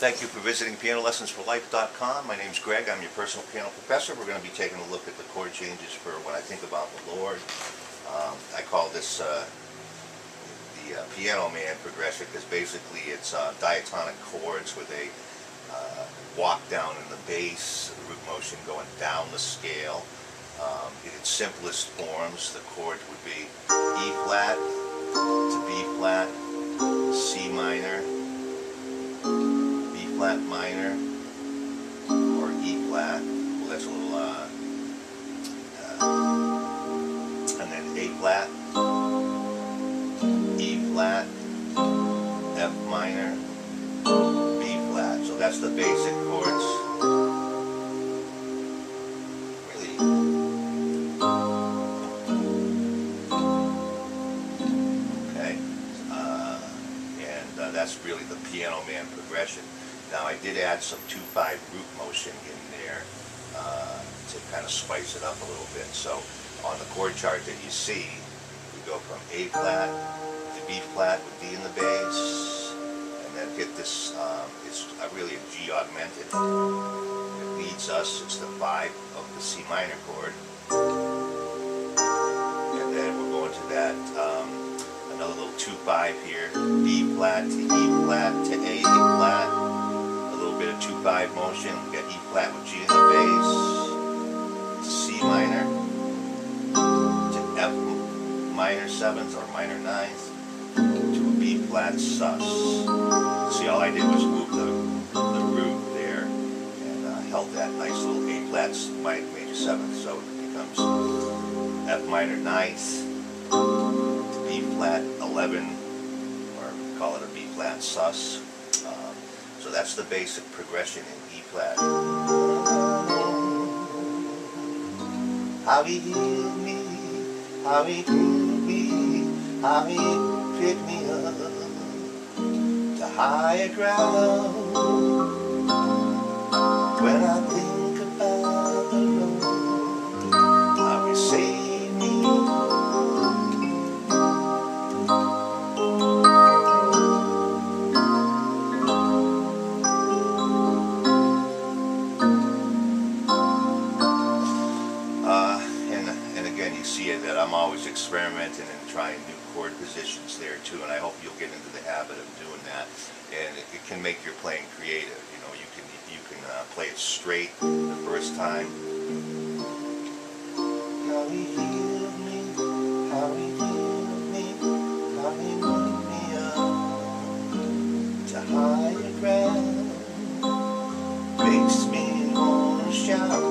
Thank you for visiting PianoLessonsForLife.com. My name's Greg. I'm your personal piano professor. We're going to be taking a look at the chord changes for When I Think About the Lord. I call this the Piano Man progression because basically it's diatonic chords with a walk down in the bass, the root motion going down the scale. In its simplest forms, the chords would be E flat to B flat, C minor, B flat minor, or E flat. Well, that's a little, and then A flat, E flat, F minor, B flat. So that's the basic chords. Really. Okay. That's really the Piano Man progression. Now I did add some 2/5 root motion in there to kind of spice it up a little bit. So on the chord chart that you see, we go from A flat to B flat with D in the bass, and then hit this, it's really a G augmented. It leads us, it's the 5 of the C minor chord. And then we're going to that, another little 2/5 here, B flat to E flat to A flat. A little bit of 2/5 motion. We got E flat with G in the bass, to C minor, to F minor 7th or minor 9th, to a B flat sus. See, all I did was move the root there and held that nice little A flat major 7th, so it becomes F minor 9th to B flat 11, or call it a B flat sus. So that's the basic progression in E flat. How he healed me, how he grew me, how he picked me up to higher ground. When I think about the Lord, how he saved me. And again, you see that I'm always experimenting and trying new chord positions there too, and I hope you'll get into the habit of doing that. And it can make your playing creative. You know, you can play it straight the first time. How he healed me, how he healed me, how he moved me up to higher ground, makes me wanna shout.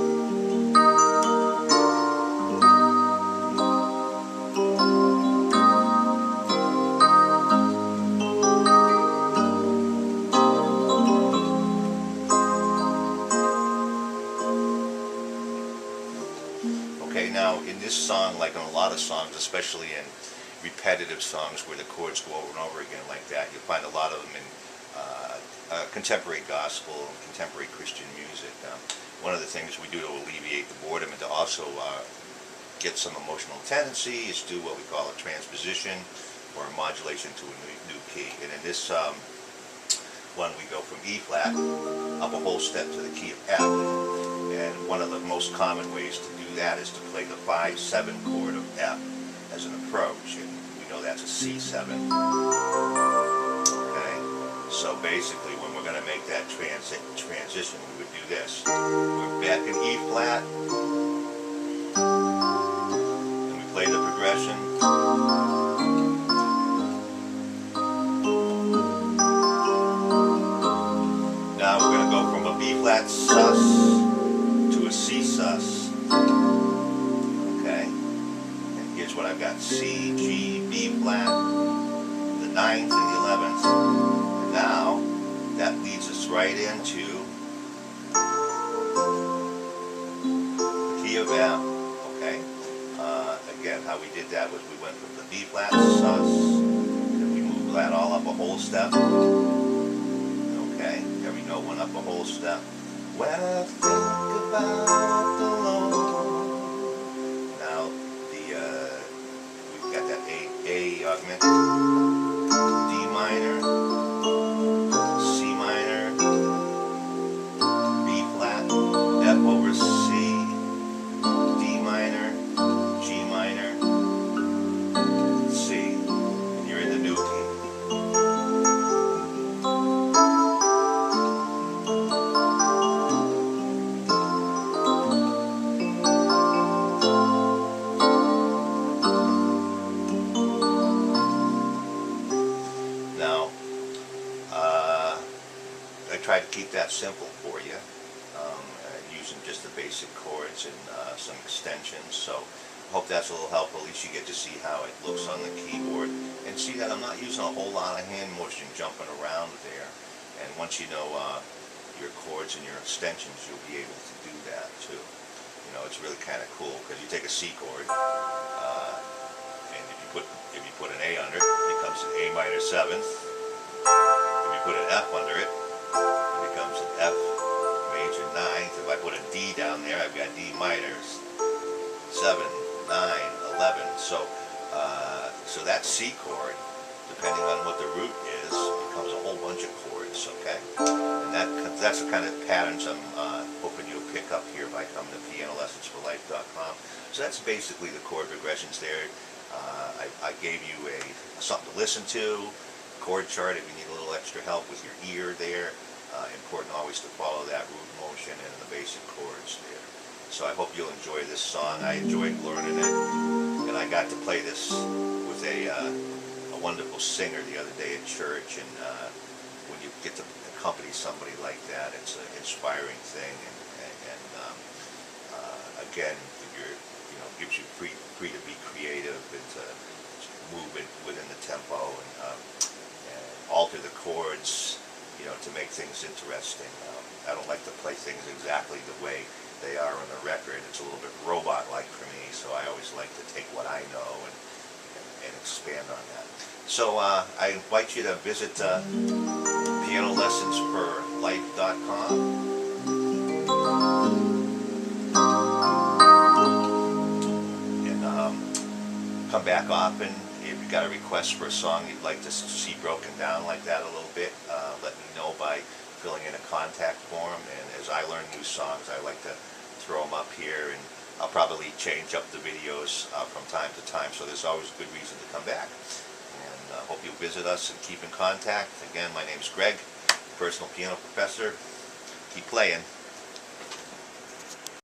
Okay, now in this song, like in a lot of songs, especially in repetitive songs where the chords go over and over again like that, you'll find a lot of them in contemporary gospel and contemporary Christian music. One of the things we do to alleviate the boredom and to also get some emotional tendency is do what we call a transposition or a modulation to a new key. And in this one, we go from E flat up a whole step to the key of F. And one of the most common ways to do that is to play the 5/7 chord of F as an approach, and we know that's a C7. Okay, so basically when we're going to make that transition, we would do this. We're back in E flat, and we play the progression. Now we're going to go from a B flat sus to a C sus. Okay, and here's what I've got: C, G, B flat, the 9th and the 11th. And now that leads us right into the key of F. Okay, again, how we did that was we went from the B flat sus, and we moved that all up a whole step. Okay, every note went up a whole step. When I think about the Lord. Now we've got that A augmented, D minor, C minor, I try to keep that simple for you, using just the basic chords and some extensions. So I hope that's a little help. At least you get to see how it looks on the keyboard and see that I'm not using a whole lot of hand motion jumping around there. And once you know your chords and your extensions, you'll be able to do that too. You know, it's really kind of cool because you take a C chord, and if you put an A under it, it becomes an A minor seventh. If you put an F under it, it becomes an F major ninth. If I put a D down there, I've got D minor 7, 9, 11. So that C chord, depending on what the root is, becomes a whole bunch of chords. Okay, and that's the kind of patterns I'm hoping you'll pick up here by coming to PianoLessonsForLife.com. So that's basically the chord progressions there. I gave you something to listen to, chord chart if you need a little extra help with your ear there. Important always to follow that root motion and the basic chords there. So I hope you'll enjoy this song. I enjoyed learning it, and I got to play this with a wonderful singer the other day at church. And when you get to accompany somebody like that, it's an inspiring thing. And again, gives you free to be creative and to move it within the tempo and alter the chords, to make things interesting. I don't like to play things exactly the way they are on the record. It's a little bit robot-like for me, so I always like to take what I know and expand on that. So I invite you to visit PianoLessonsForLife.com. Come back often. If you've got a request for a song you'd like to see broken down like that a little bit, let me know by filling in a contact form. And as I learn new songs, I like to throw them up here, and I'll probably change up the videos from time to time, so there's always a good reason to come back. And hope you'll visit us and keep in contact. Again, my name's Greg, personal piano professor. Keep playing.